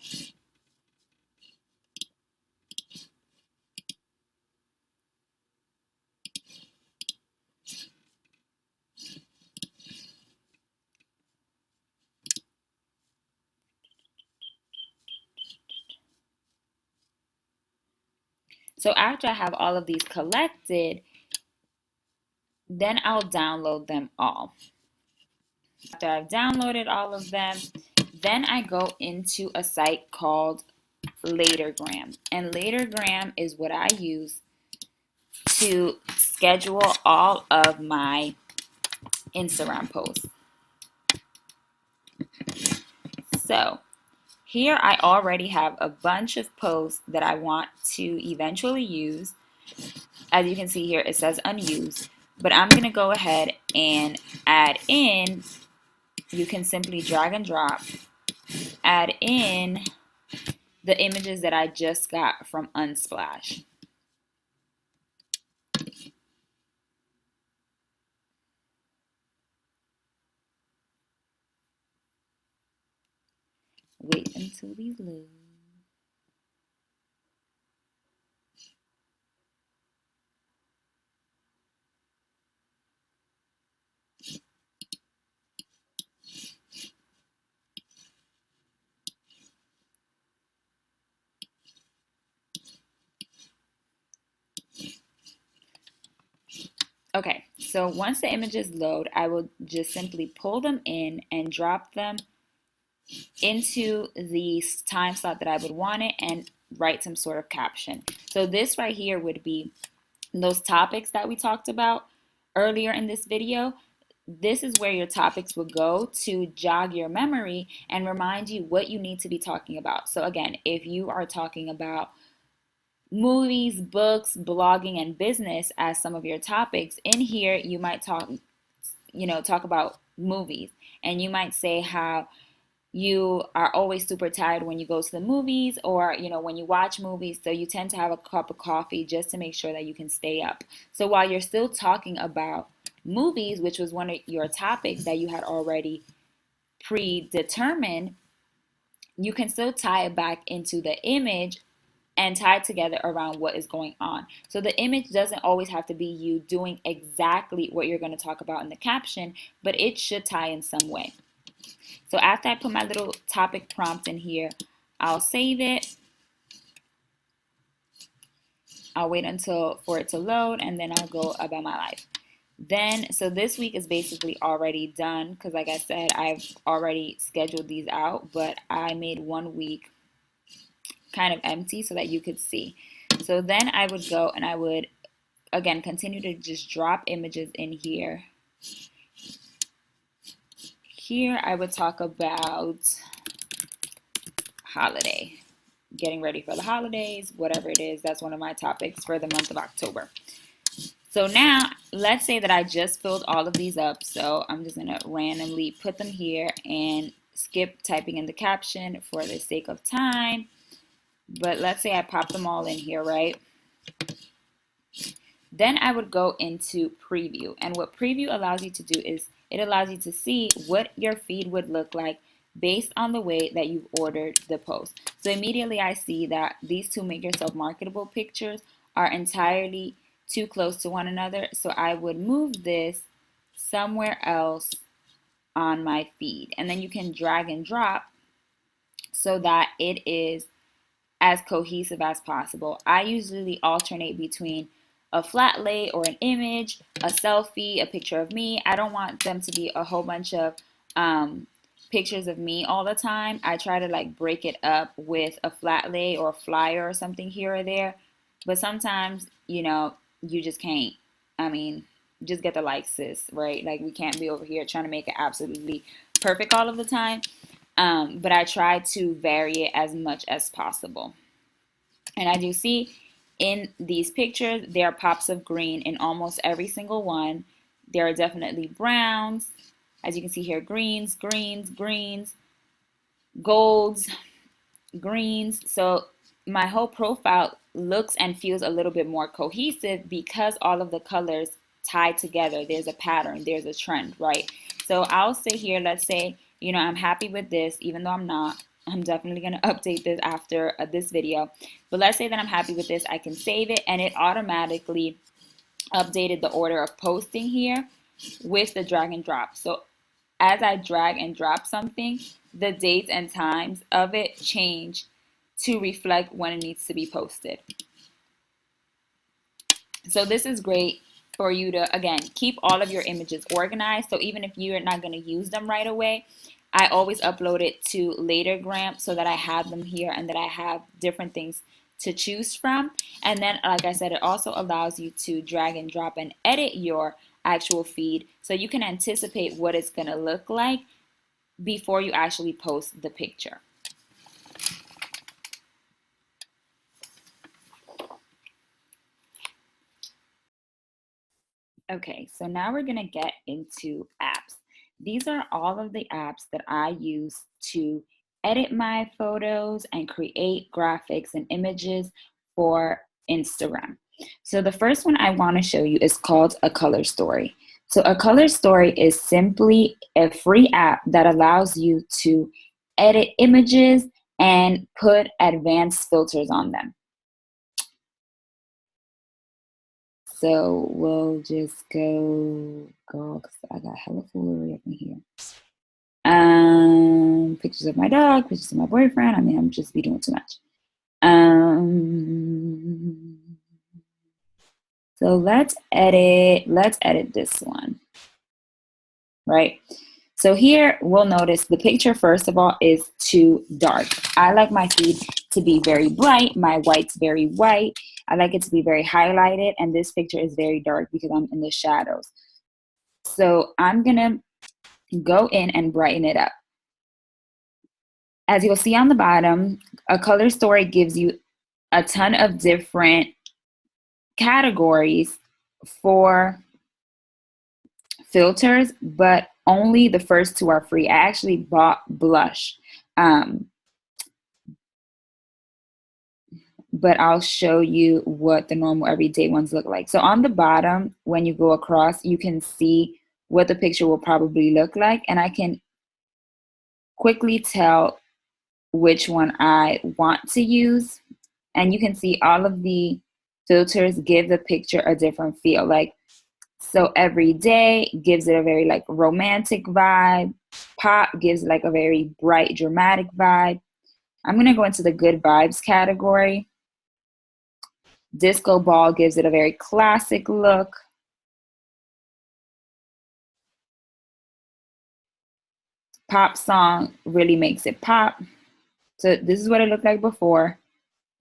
then I'll download them all. After I've downloaded all of them, then I go into a site called Latergram. And Latergram is what I use to schedule all of my Instagram posts. So here I already have a bunch of posts that I want to eventually use. As you can see here, it says unused, but I'm going to go ahead and add in. You can simply drag and drop, add in the images that I just got from Unsplash. Wait until these load. Okay, so once the images load, I will just simply pull them in and drop them into the time slot that I would want it and write some sort of caption. So this right here would be those topics that we talked about earlier in this video. This is where your topics would go to jog your memory and remind you what you need to be talking about. So again, if you are talking about movies, books, blogging, and business as some of your topics, in here you might talk about movies, and you might say how you are always super tired when you go to the movies or when you watch movies, so you tend to have a cup of coffee just to make sure that you can stay up. So while you're still talking about movies, which was one of your topics that you had already predetermined, you can still tie it back into the image and tie it together around what is going on. So the image doesn't always have to be you doing exactly what you're going to talk about in the caption, but it should tie in some way. So after I put my little topic prompt in here, I'll save it. I'll wait until for it to load, and then I'll go about my life. Then, so this week is basically already done because like I said, I've already scheduled these out, but I made 1 week kind of empty so that you could see. So then I would go and I would, again, continue to just drop images in here. Here I would talk about holiday, getting ready for the holidays, whatever it is. That's one of my topics for the month of October. So now, let's say that I just filled all of these up. So I'm just going to randomly put them here and skip typing in the caption for the sake of time. But let's say I pop them all in here, right? Then I would go into preview. And what preview allows you to do is it allows you to see what your feed would look like based on the way that you've ordered the post. So immediately I see that these two make yourself marketable pictures are entirely too close to one another. So I would move this somewhere else on my feed. And then you can drag and drop so that it is as cohesive as possible. I usually alternate between a flat lay or an image, a selfie, a picture of me. I don't want them to be a whole bunch of pictures of me all the time. I try to like break it up with a flat lay or a flyer or something here or there. But sometimes, you just can't. I mean, just get the likes, sis, right? Like we can't be over here trying to make it absolutely perfect all of the time. But I try to vary it as much as possible. And as you see in these pictures, there are pops of green in almost every single one. There are definitely browns. As you can see here, greens, greens, greens, golds, greens. So my whole profile looks and feels a little bit more cohesive because all of the colors tie together. There's a pattern, there's a trend, right? So I'll say here, let's say, I'm happy with this, even though I'm not. I'm definitely going to update this after this video. But let's say that I'm happy with this. I can save it, and it automatically updated the order of posting here with the drag and drop. So as I drag and drop something, the dates and times of it change to reflect when it needs to be posted. So this is great for you to, again, keep all of your images organized. So even if you're not going to use them right away, I always upload it to Latergram so that I have them here and that I have different things to choose from. And then, like I said, it also allows you to drag and drop and edit your actual feed so you can anticipate what it's going to look like before you actually post the picture. Okay, so now we're going to get into apps. These are all of the apps that I use to edit my photos and create graphics and images for Instagram. So the first one I want to show you is called A Color Story. So A Color Story is simply a free app that allows you to edit images and put advanced filters on them. So we'll just go, because I got hella foolery up in here. Pictures of my dog, pictures of my boyfriend. I mean, I'm just be doing too much. So let's edit this one, right? So here we'll notice the picture, first of all, is too dark. I like my feed to be very bright. My white's very white. I like it to be very highlighted. And this picture is very dark because I'm in the shadows. So I'm going to go in and brighten it up. As you'll see on the bottom, A Color Story gives you a ton of different categories for filters, but only the first two are free. I actually bought blush. Um, but I'll show you what the normal everyday ones look like. So on the bottom, when you go across, you can see what the picture will probably look like, and I can quickly tell which one I want to use. And you can see all of the filters give the picture a different feel. Like, so every day gives it a very like romantic vibe. Pop gives like a very bright, dramatic vibe. I'm gonna go into the good vibes category. Disco ball gives it a very classic look. Pop song really makes it pop. So this is what it looked like before.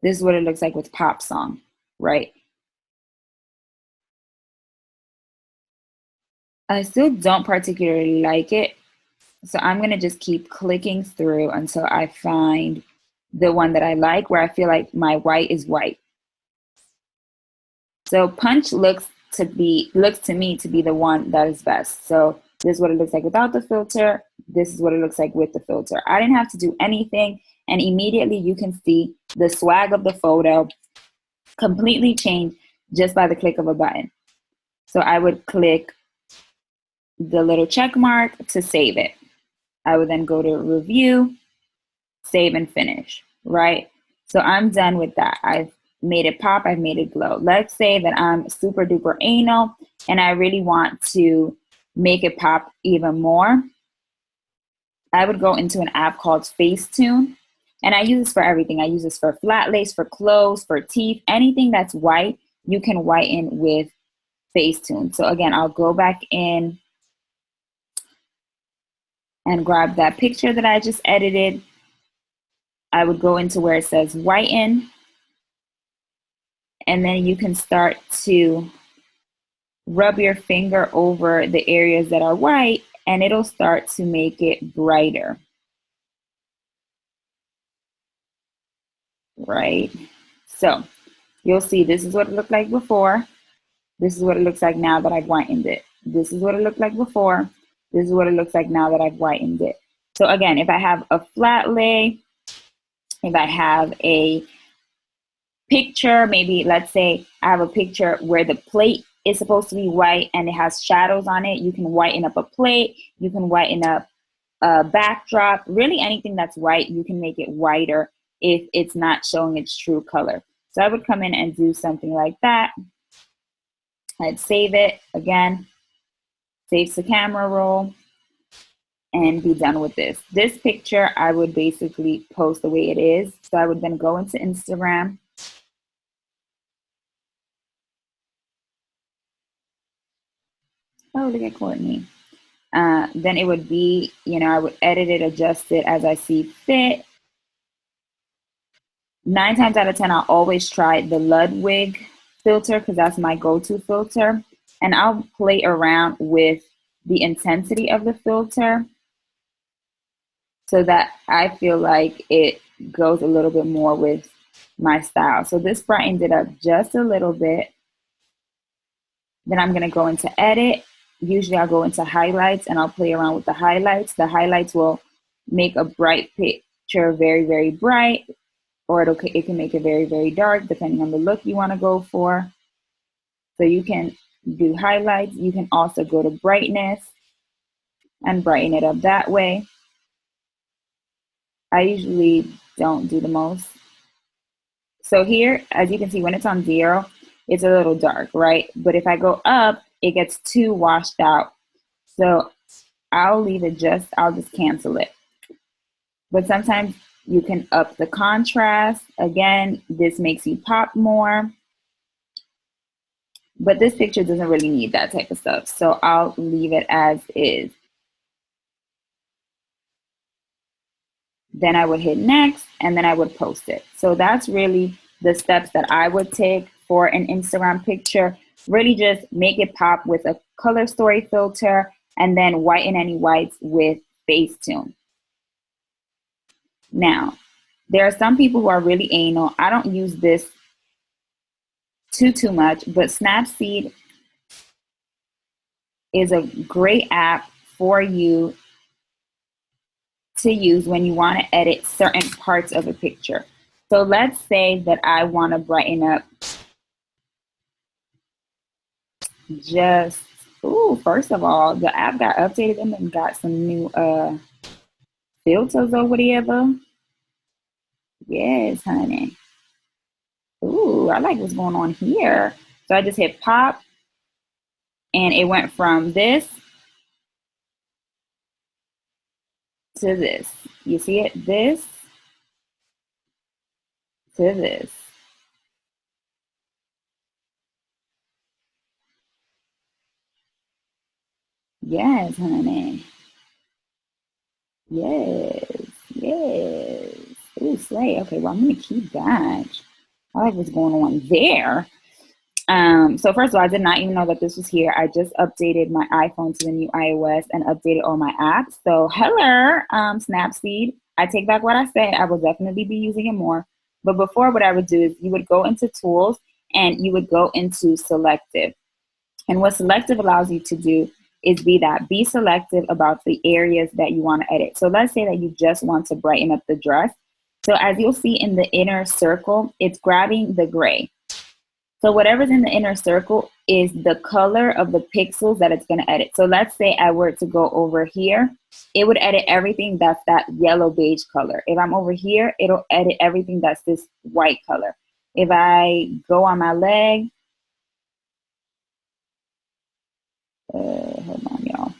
This is what it looks like with pop song, right? I still don't particularly like it. So I'm going to just keep clicking through until I find the one that I like where I feel like my white is white. So punch looks to me to be the one that is best. So this is what it looks like without the filter. This is what it looks like with the filter. I didn't have to do anything, and immediately you can see the swag of the photo completely change just by the click of a button. So I would click the little check mark to save it. I would then go to review, save and finish, right? So I'm done with that. I've made it pop, I've made it glow. Let's say that I'm super duper anal and I really want to make it pop even more. I would go into an app called Facetune. And I use this for everything. I use this for flat lace, for clothes, for teeth, anything that's white, you can whiten with Facetune. So again, I'll go back in and grab that picture that I just edited. I would go into where it says whiten, and then you can start to rub your finger over the areas that are white, and it'll start to make it brighter, right? So you'll see this is what it looked like before. This is what it looks like now that I've whitened it. This is what it looked like before. This is what it looks like now that I've whitened it. So again, if I have a flat lay, if I have a picture, maybe let's say I have a picture where the plate is supposed to be white and it has shadows on it, you can whiten up a plate, you can whiten up a backdrop, really anything that's white, you can make it whiter if it's not showing its true color. So I would come in and do something like that. I'd save it again, saves the camera roll, and be done with this. This picture I would basically post the way it is. So I would then go into Instagram. Oh, look at Courtney. Then it would be, I would edit it, adjust it as I see fit. 9 times out of 10, I'll always try the Ludwig filter because that's my go-to filter. And I'll play around with the intensity of the filter so that I feel like it goes a little bit more with my style. So this brightened it up just a little bit. Then I'm going to go into edit. Usually I'll go into highlights and I'll play around with the highlights. The highlights will make a bright picture very, very bright, or it can make it very, very dark depending on the look you want to go for. So you can do highlights. You can also go to brightness and brighten it up that way. I usually don't do the most. So here, as you can see, when it's on 0, it's a little dark, right? But if I go up, it gets too washed out. So I'll just cancel it. But sometimes you can up the contrast. Again, this makes you pop more. But this picture doesn't really need that type of stuff. So I'll leave it as is. Then I would hit next and then I would post it. So that's really the steps that I would take for an Instagram picture. Really just make it pop with a color story filter and then whiten any whites with Facetune. Now, there are some people who are really anal. I don't use this too much, but Snapseed is a great app for you to use when you want to edit certain parts of a picture. So let's say that I want to brighten up just, ooh, first of all, the app got updated and then got some new filters or whatever. Yes, honey. Ooh, I like what's going on here. So I just hit pop and it went from this to this. You see it? This to this. Yes, honey. Yes, yes. Ooh, slay. Okay, well, I'm gonna keep that. I like what's going on there. So first of all, I did not even know that this was here. I just updated my iPhone to the new iOS and updated all my apps. So hello, Snapseed. I take back what I said. I will definitely be using it more. But before, what I would do is you would go into tools and you would go into selective. And what selective allows you to do is be selective about the areas that you want to edit. So let's say that you just want to brighten up the dress. So as you'll see in the inner circle, it's grabbing the gray. So whatever's in the inner circle is the color of the pixels that it's going to edit. So let's say I were to go over here, it would edit everything that's that yellow beige color. If I'm over here, it'll edit everything that's this white color. If I go on my leg, hold on, y'all.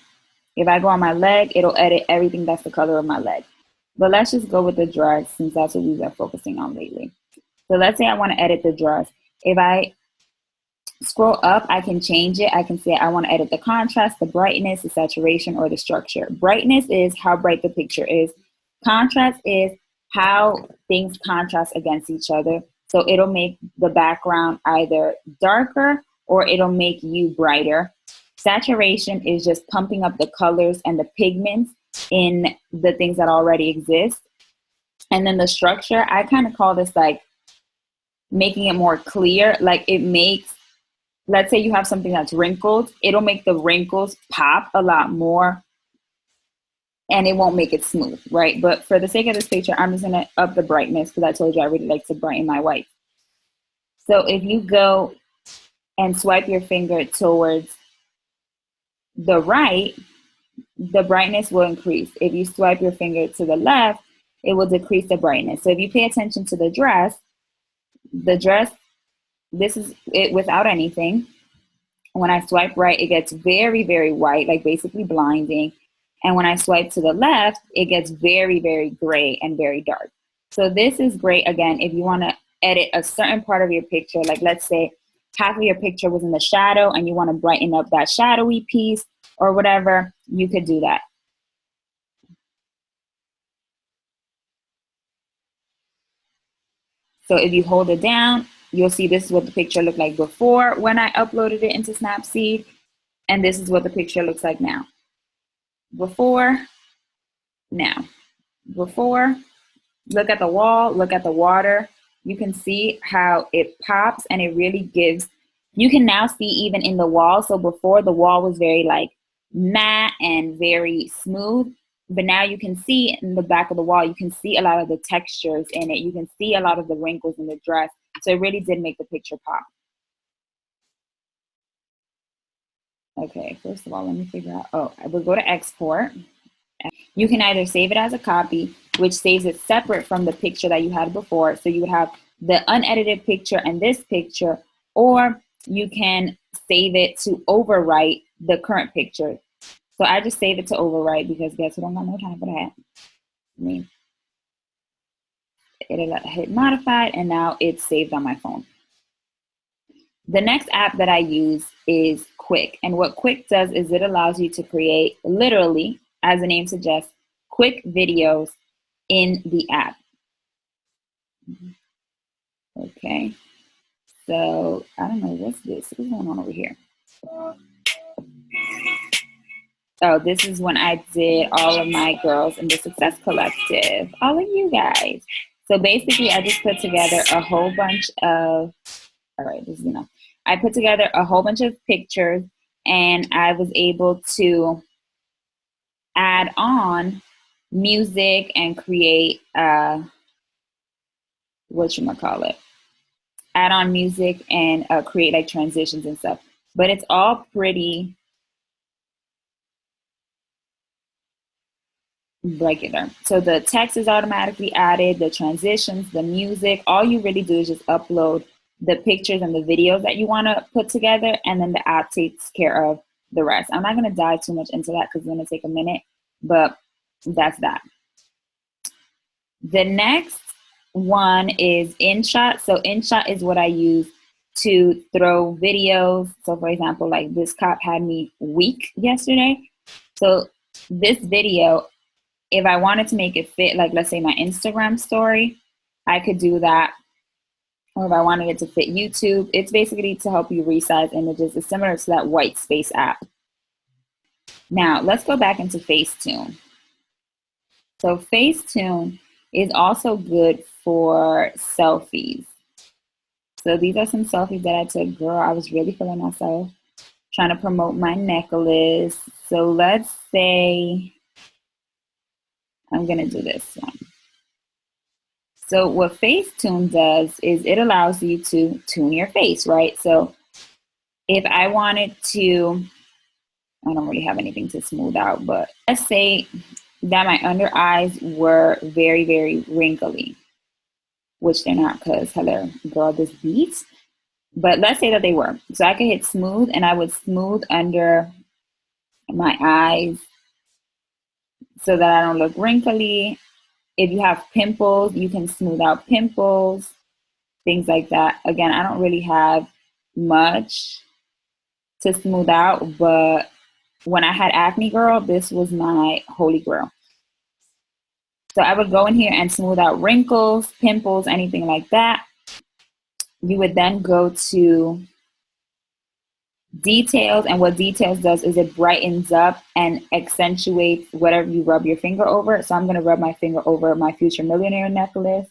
If I go on my leg, it'll edit everything that's the color of my leg. But let's just go with the dress since that's what we've been focusing on lately. So let's say I want to edit the dress. If I scroll up, I can change it. I can say I want to edit the contrast, the brightness, the saturation, or the structure. Brightness is how bright the picture is. Contrast is how things contrast against each other. So it'll make the background either darker or it'll make you brighter. Saturation is just pumping up the colors and the pigments in the things that already exist. And then the structure, I kind of call this like making it more clear. Like it makes, let's say you have something that's wrinkled, it'll make the wrinkles pop a lot more and it won't make it smooth, right? But for the sake of this picture, I'm just gonna up the brightness because I told you I really like to brighten my white. So if you go and swipe your finger towards the right, the brightness will increase. If you swipe your finger to the left, it will decrease the brightness. So if you pay attention to the dress, this is it without anything. When I swipe right, it gets very, very white, like basically blinding. And when I swipe to the left, it gets very, very gray and very dark. So this is great, again, if you want to edit a certain part of your picture, like let's say half of your picture was in the shadow and you want to brighten up that shadowy piece or whatever, you could do that. So if you hold it down, you'll see this is what the picture looked like before when I uploaded it into Snapseed. And this is what the picture looks like now. Before, now. Before, look at the wall, look at the water. You can see how it pops and it really gives, you can now see even in the wall. So before the wall was very like matte and very smooth, but now you can see in the back of the wall, you can see a lot of the textures in it. You can see a lot of the wrinkles in the dress. So it really did make the picture pop. Okay, first of all, let me figure out, oh, I will go to export. You can either save it as a copy, which saves it separate from the picture that you had before. So you would have the unedited picture and this picture, or you can save it to overwrite the current picture. So I just save it to overwrite because guess who don't got no time for that. I mean, it'll hit modified and now it's saved on my phone. The next app that I use is Quick. And what Quick does is it allows you to create literally, as the name suggests, quick videos in the app. Okay. So I don't know, what's this? What's going on over here? Oh, this is when I did all of my girls in the Success Collective, all of you guys. So basically, I just put together a whole bunch of, all right, this is enough. I put together a whole bunch of pictures and I was able to add on music and create whatchamacallit, add on music and create like transitions and stuff. But it's all pretty regular. So the text is automatically added, the transitions, the music. All you really do is just upload the pictures and the videos that you want to put together, and then the app takes care of the rest. I'm not going to dive too much into that because it's going to take a minute, but that's that. The next one is InShot. So InShot is what I use to throw videos. So for example, like this cop had me weak yesterday. So this video, if I wanted to make it fit, like let's say my Instagram story, I could do that. Or if I wanted it to fit YouTube, it's basically to help you resize images. It's similar to that white space app. Now let's go back into Facetune. So Facetune is also good for selfies. So these are some selfies that I took. Girl, I was really feeling myself, trying to promote my necklace. So let's say I'm going to do this one. So what Facetune does is it allows you to tune your face, right? So if I wanted to, I don't really have anything to smooth out, but let's say that my under eyes were very, very wrinkly, which they're not because, hello, girl, this beats. But let's say that they were. So I could hit smooth and I would smooth under my eyes so that I don't look wrinkly. If you have pimples, you can smooth out pimples, things like that. Again, I don't really have much to smooth out, but when I had acne, girl, this was my holy grail. So I would go in here and smooth out wrinkles, pimples, anything like that. You would then go to details, and what details does is it brightens up and accentuates whatever you rub your finger over. So I'm going to rub my finger over my Future Millionaire necklace,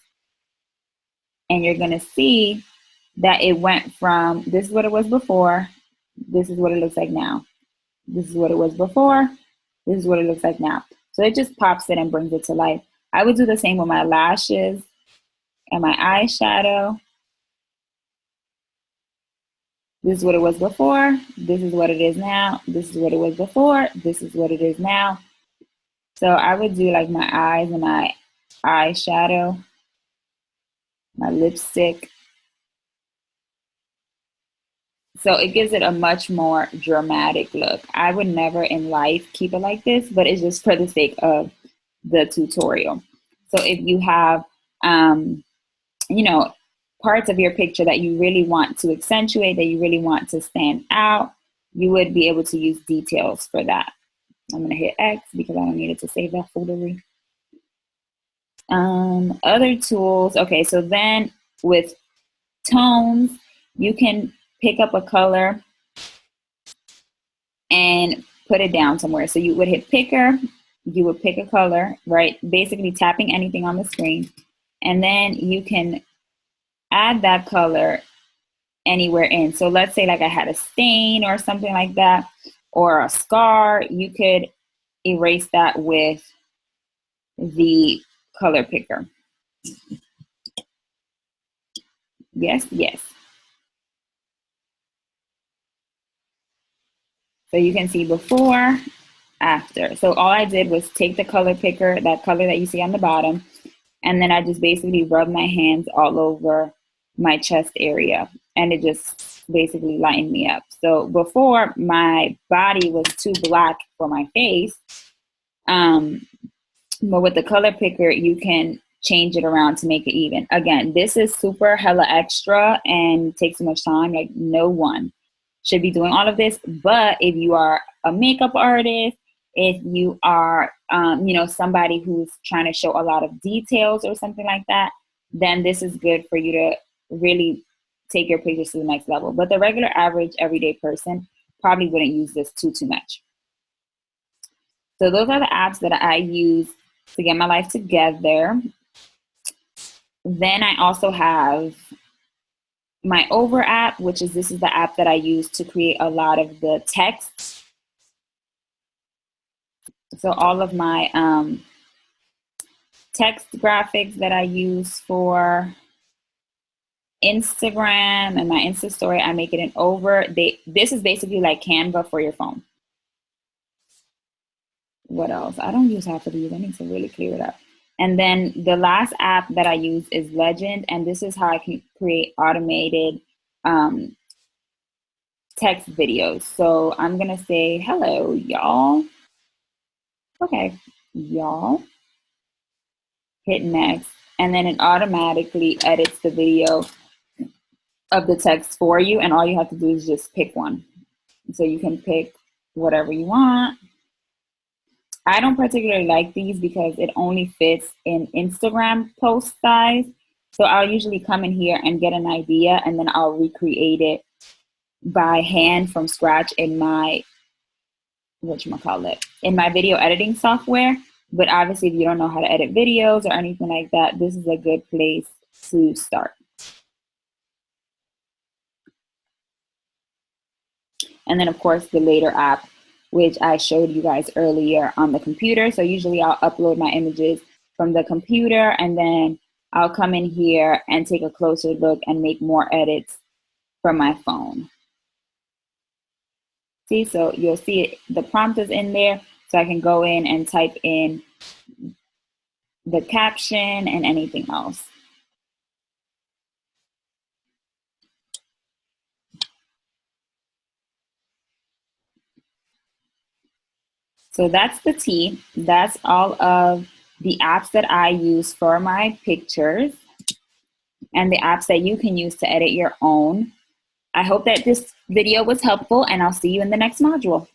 and you're going to see that it went from this is what it was before, this is what it looks like now, this is what it was before, this is what it looks like now. So it just pops it and brings it to life. I would do the same with my lashes and my eyeshadow. This is what it was before. This is what it is now. This is what it was before. This is what it is now. So I would do like my eyes and my eyeshadow, my lipstick. So it gives it a much more dramatic look. I would never in life keep it like this, but it's just for the sake of the tutorial. So if you have, you know, parts of your picture that you really want to accentuate, that you really want to stand out, you would be able to use details for that. I'm going to hit X because I don't need it to save that foolery. Other tools. Okay, so then with tones, you can pick up a color and put it down somewhere. So you would hit picker, you would pick a color, right? Basically tapping anything on the screen. And then you can add that color anywhere in. So let's say like I had a stain or something like that, or a scar, you could erase that with the color picker. Yes, yes. So you can see before, after. So all I did was take the color picker, that color that you see on the bottom, and then I just basically rubbed my hands all over my chest area, and it just basically lightened me up. So before, my body was too black for my face, but with the color picker, you can change it around to make it even. Again, this is super hella extra and takes so much time. Like no one should be doing all of this. But if you are a makeup artist, if you are, somebody who's trying to show a lot of details or something like that, then this is good for you to really take your pictures to the next level. But the regular, average, everyday person probably wouldn't use this too much. So those are the apps that I use to get my life together. Then I also have my Over app, which is this is the app that I use to create a lot of the text. So all of my text graphics that I use for Instagram and my Insta story, I make it in over. This is basically like Canva for your phone. What else? I don't use half of these. I need to really clear it up. And then the last app that I use is Legend, and this is how I can create automated um, text videos. So I'm gonna say hello, y'all. Okay, y'all. Hit next, and then it automatically edits the video of the text for you, and all you have to do is just pick one. So you can pick whatever you want. I don't particularly like these because it only fits in Instagram post size. So I'll usually come in here and get an idea, and then I'll recreate it by hand from scratch in my, whatchamacallit, in my video editing software. But obviously, if you don't know how to edit videos or anything like that, this is a good place to start. And then, of course, the Later app, which I showed you guys earlier on the computer. So usually I'll upload my images from the computer, and then I'll come in here and take a closer look and make more edits from my phone. See, so you'll see it, the prompt is in there, so I can go in and type in the caption and anything else. So that's the tea. That's all of the apps that I use for my pictures and the apps that you can use to edit your own. I hope that this video was helpful, and I'll see you in the next module.